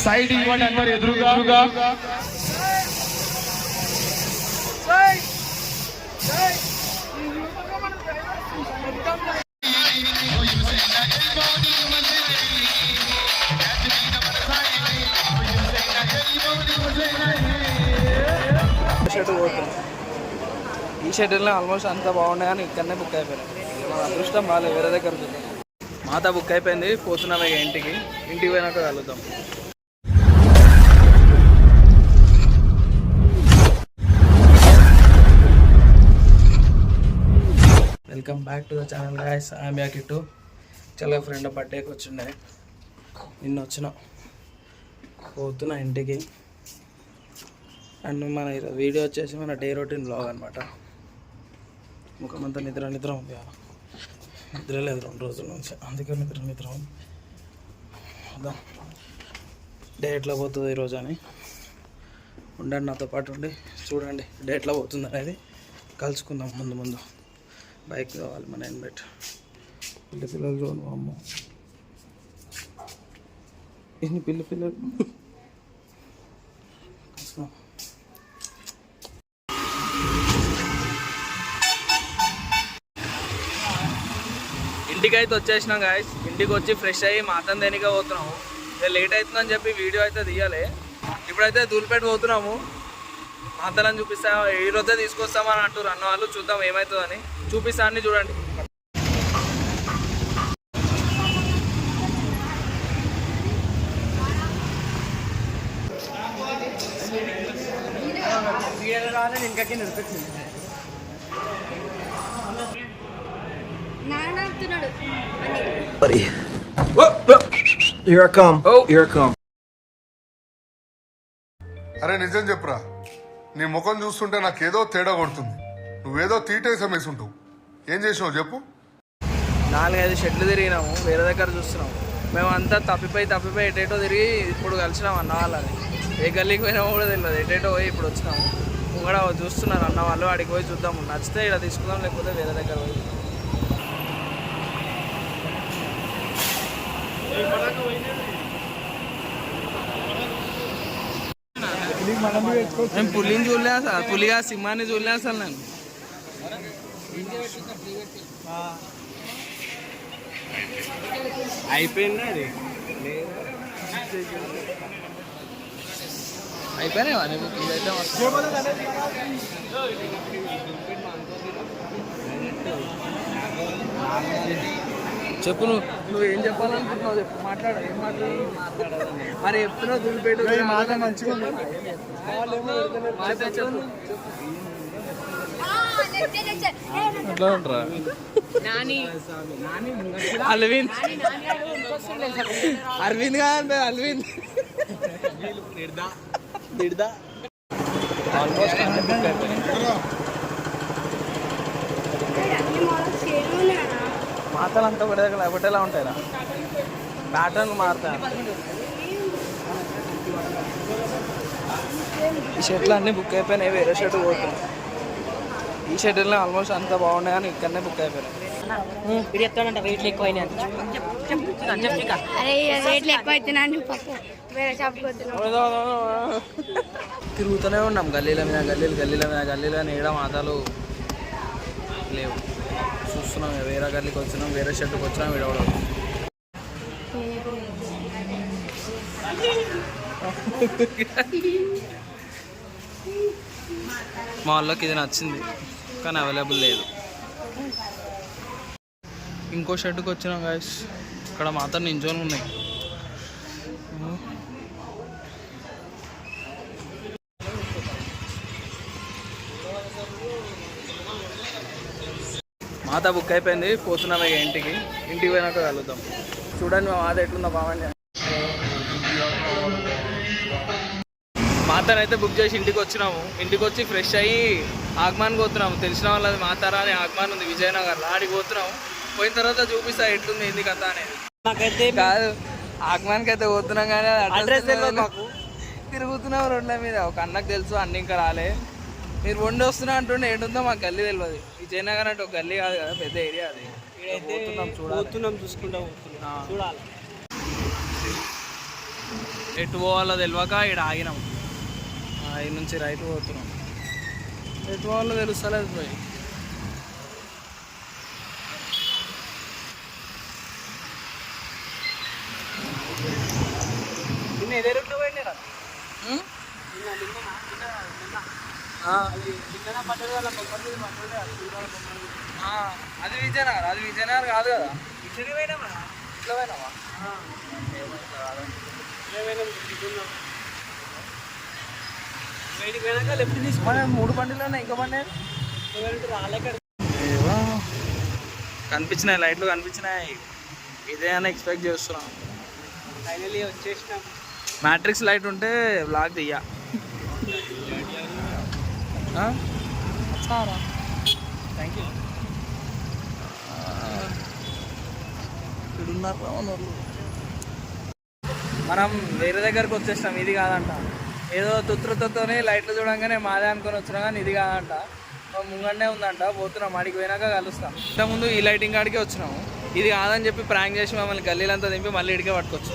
Side ఇవ్వండి అందరు ఎదురుగా. ఈ షెడ్యూల్లో ఆల్మోస్ట్ అంతా బాగుండే కానీ ఇక్కడనే బుక్ అయిపోయినాయి. మన అదృష్టం బాగాలేదు, వేరే దగ్గర చూద్దాం. మాత బుక్ అయిపోయింది, పోతున్నాం ఇక ఇంటికి పోయినాక కలుద్దాం. Welcome back to the channel guys. I'm back to చాలా ఫ్రెండ్ బర్త్డేకి వచ్చిండే, నిన్న వచ్చిన పోతున్నా ఇంటికి. అండ్ మన వీడియో వచ్చేసి మన డే రొటీన్ బ్లాగ్ అనమాట. ముఖమంతా నిద్ర ఉంది, నిద్ర లేదు 2 రోజుల నుంచి, అందుకే నిద్ర ఉంది. అదా డే ఎట్లా పోతుంది ఈరోజు అని ఉండండి, నాతో పాటు ఉండి చూడండి డే ఎట్లా పోతుంది అనేది కలుసుకుందాం. ముందు బైక్ కావాలి మన హెల్మెట్. పిల్లలు చూడండి, అమ్మ ఎన్ని పిల్లలు. ఇంటికి అయితే వచ్చేసినాం గాయస్. ఇంటికి వచ్చి ఫ్రెష్ అయ్యి మాతను దేనిగా పోతున్నాము. లేట్ అవుతుందని చెప్పి వీడియో అయితే తీయాలి. ఇప్పుడైతే దూల్పేట పోతున్నాము. మాతలను చూపిస్తా, ఈరోజే తీసుకొస్తామని అంటారు అన్న వాళ్ళు. చూద్దాం ఏమవుతుందని, చూపిస్తా అన్ని చూడండి. Here I come. Oh, here I come. అరే నిజం చెప్పురా, నీ ముఖం చూస్తుంటే నాకేదో తేడా కొడుతుంది. నువ్వేదో తీటేసం వేసుంటావు. ఏం చేసినావు చెప్పు. 4-5 షెడ్లు తిరిగినాము, వేరే దగ్గర చూస్తున్నాము. మేము అంతా తప్పిపోయి ఎటేటో తిరిగి ఇప్పుడు కలిసినాము అన్న వాళ్ళని. ఏ గల్లీకి పోయినామో కూడా తెలియదు, ఎటేటో పోయి ఇప్పుడు వచ్చినాము. కూడా చూస్తున్నారు అన్న వాళ్ళు. అడిగి పోయి చూద్దాము, నచ్చితే ఇలా తీసుకుందాం, లేకపోతే వేరే దగ్గర పోయి. మేము పులిని చూడలే అసలు, పులిగా సింహాన్ని చూడలే అసలు నేను. అయిపోయింది అది, అయిపోయినాయి ఇదైతే. చెప్పు, నువ్వు ఏం చెప్పాలనుకుంటున్నావు చెప్పు, మాట్లాడు. ఏం మాట్లాడాలి మరి చెప్తున్నావు. దూల్పేట మాట మంచిగా అట్లా ఉంటారా. అరవింద్ కాదు, అరవింద్ ఆల్మోస్ట్ మాటలు అంతా ఒకటేలా ఉంటాయిరా, ప్యాటర్న్లు మారుతాయి. ఈ షర్ట్లు అన్నీ బుక్ అయిపోయినాయి, వేరే షర్ట్ పోతున్నాం. ఈ షర్ట్లో ఆల్మోస్ట్ అంతా బాగున్నాయి కానీ ఇక్కడనే బుక్ అయిపోయినాయి. తిరుగుతూనే ఉన్నాం గల్లీల మీద గల్లీల ఏడా మాటలు లేవు. చూస్తున్నాం, వేరే గల్లీకి వచ్చినాం, వేరే షర్ట్కి వచ్చినాం. విడవడం మా వాళ్ళకి ఇది నచ్చింది కానీ అవైలబుల్ లేదు. ఇంకో షర్ట్కి వచ్చినాం గాయస్. ఇక్కడ మాత్రం నించొని ఉన్నాయి. మాత బుక్ అయిపోయింది, పోతున్నాం ఇక ఇంటికి పోయినాక కలుద్దాం. చూడండి మా మాత ఎట్లుందో బాగుంది. మాతనైతే బుక్ చేసి ఇంటికి వచ్చినాము. ఇంటికి వచ్చి ఫ్రెష్ అయ్యి ఆగమాన్కి పోతున్నాము. తెలిసిన వాళ్ళది మాతారా అని ఆగమాన్ ఉంది విజయనగర్లో, ఆడికి పోతున్నాము. పోయిన తర్వాత చూపిస్తా ఎట్లుంది ఏంది కథ అనేది. కాదు, ఆగమాన్కి అయితే పోతున్నాం కానీ అడ్రస్ మాకు. తిరుగుతున్నాం రోడ్ల మీద. ఒక అన్నకు తెలుసు, అన్ని ఇంకా రాలే. మీరు వండి వస్తున్నా అంటుండే, ఏంటుందో మాకు గల్లీ తెలియదు. విజయనగర్ అంటే ఒక గల్లీ కాదు కదా, పెద్ద ఏరియా అది. చూసుకుంటా చూడాలి. ఎటు పోవాలో తెలియక ఇక్కడ ఆగినాం. ఈ నుంచి రైట్ పోతున్నాం. ఎటు పోవాలో తెలుస్తలేదు పోయి. అది విజయనగర్, అది విజయనగర్ కాదు కదా. ఇట్లా పోయినామా? ఇట్లా పోయినావా? లెఫ్ట్ తీసుకుని 3 బండిలో ఇంకా బండి ఏవో కనిపించినాయి, లైట్లు కనిపించినాయి. ఇదే అని ఎక్స్పెక్ట్ చేస్తున్నాం. ఫైనలీ వచ్చేసినాం. మ్యాట్రిక్స్ లైట్ ఉంటే బ్లాక్ దియ్యా. సారా థ్యాంక్ యూ. మనం వేరే దగ్గరకు వచ్చేసినాం. ఇది కాదంట. ఏదో తుత్రుతోనే లైట్లు చూడంగానే మాదే అనుకొని వచ్చినాం, కానీ ఇది కాదంట. ముంగండే ఉందంట. పోతున్నాం, ఆడికి పోయినాక కలుస్తాం. ఇంతకుముందు ఈ లైటింగ్ కాడికే వచ్చినాము. ఇది కాదని చెప్పి ప్రాంక్ చేసి మమ్మల్ని గల్లీలంతా దింపి మళ్ళీ ఇడికే పట్టుకోవచ్చు.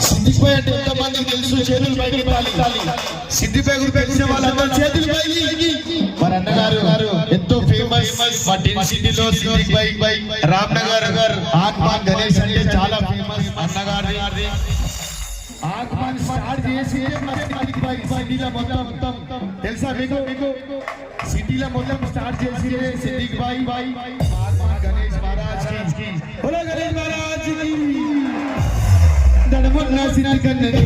సిద్దిపేట అంటే ఎంతమందికి తెలుసు? చేతులు పైకి సిద్దిపేట పెట్టిన వాళ్ళందరూ చేతులు పైకి. మన అన్నగారు ఎంతో ఫేమస్ మా డెన్ సిటీలో రామ్ నగర్ ఆత్మాన్ గణేష్ అంటే చాలా ఫేమస్. అన్నగారి ఆత్మాన్ స్టార్ట్ చేసి సిటీలో మొత్తం తెలుసా మీకు? సిటీలో మొత్తం స్టార్ట్ చేసి సిద్దిక్ బాయ్ ఆత్మాన్ గణేష్ మహారాజ్ కి బోలో గణేష్ మహారాజ్ కి దడమున్న సిద్దిక్ అన్నది.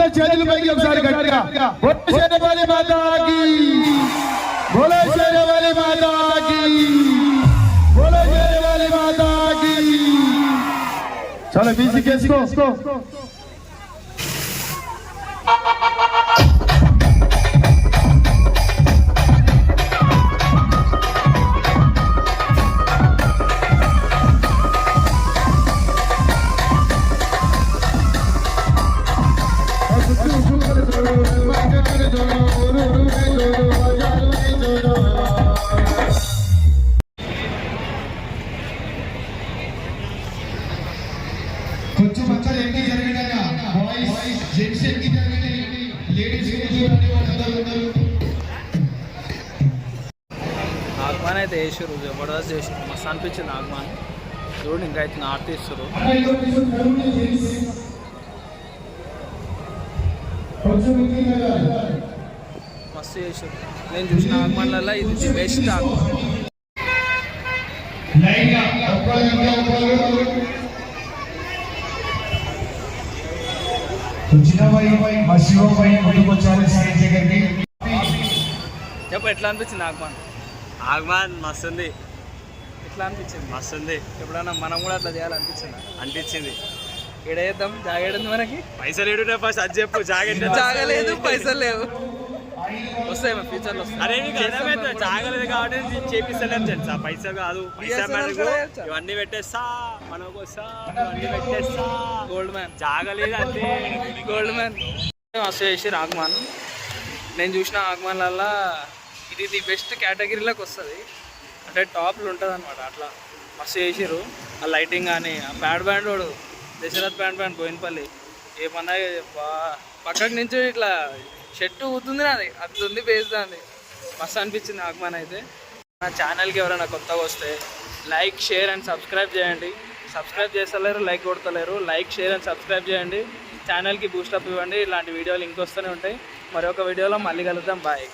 అందరు చేతులు పైకి ఒకసారి గట్టిగా బోలో శేరవాలి మాతాకి, బోలో శేరవాలి మాతాకి, బోలో శేరవాలి మాతాకి. చలో బీసీ కేసుకో. కొంచెం పక్కన ఎంకి జరగడాక బాయ్స్ జెంట్స్ ఎంకి జరగండి, లేడీస్ ఆగమాన్ అయితే వేసారు, జబర్దస్త్ చేసారు, మస్తు అనిపించింది ఆగమాన్. చూడండి ఇంకా అయితే నార్త్ ఇస్తారు, మస్తు చేసారు. నేను చూసిన ఆగమాన్లలో ఇది ది బెస్ట్ ఆగమాన్. చెప్పు ఎట్లా అనిపించింది ఆగమాన్? ఆగమాన్ మస్తుంది, ఎట్లా అనిపించింది? మస్తుంది ఎప్పుడన్నా మనం కూడా అట్లా చేయాలనిపించింది? అనిపించింది. ఇక్కడ చేద్దాం, జాగేడుంది మనకి. పైసలు ఏడునే ఫస్ట్ అది చెప్పు. జాగలేదు, పైసలు లేవు, వస్తాయి మా ఫ్యూచర్లో వస్తాయి. అరే నీకు అర్థమైతే జాగలేదు కాబట్టి నేను చేపిస్తలేను తెలుసా. పైసలు కాదు, పైసలు ఇవన్నీ పెట్టేస్తా, మనకు వస్తా, ఇవన్నీ పెట్టేస్తా. గోల్డ్ మ్యాన్ జాగలేదు అంతే. గోల్డ్ మ్యాన్ మస్తు చేసి ఆగమాన్. నేను చూసిన ఆగమాన్లల్లో ఇది ది బెస్ట్ కేటగిరీలోకి వస్తుంది, అంటే టాప్లు ఉంటుంది అనమాట. అట్లా మస్తు చేసిర్రు. ఆ లైటింగ్ కానీ, ఆ ప్యాడ్ బ్యాండ్ వాడు దశరథ్ బ్యాండ్ బోయినపల్లి ఏమన్నా పక్కకి నుంచి ఇట్లా షర్టు ఊతుంది, నాది అది ఉంది పేస్తుంది. మస్తు అనిపించింది ఆగమాన్ అయితే. నా ఛానల్కి ఎవరైనా కొత్తగా వస్తే లైక్, షేర్ అండ్ సబ్స్క్రైబ్ చేయండి. సబ్స్క్రైబ్ చేస్తలేరు, లైక్ కొడతలేరు. లైక్, షేర్ అండ్ సబ్స్క్రైబ్ చేయండి. ఛానల్కి బూస్టప్ ఇవ్వండి. ఇలాంటి వీడియోలు ఇంకొస్తూనే ఉంటాయి. మరొక వీడియోలో మళ్ళీ కలుద్దాం. బాయ్.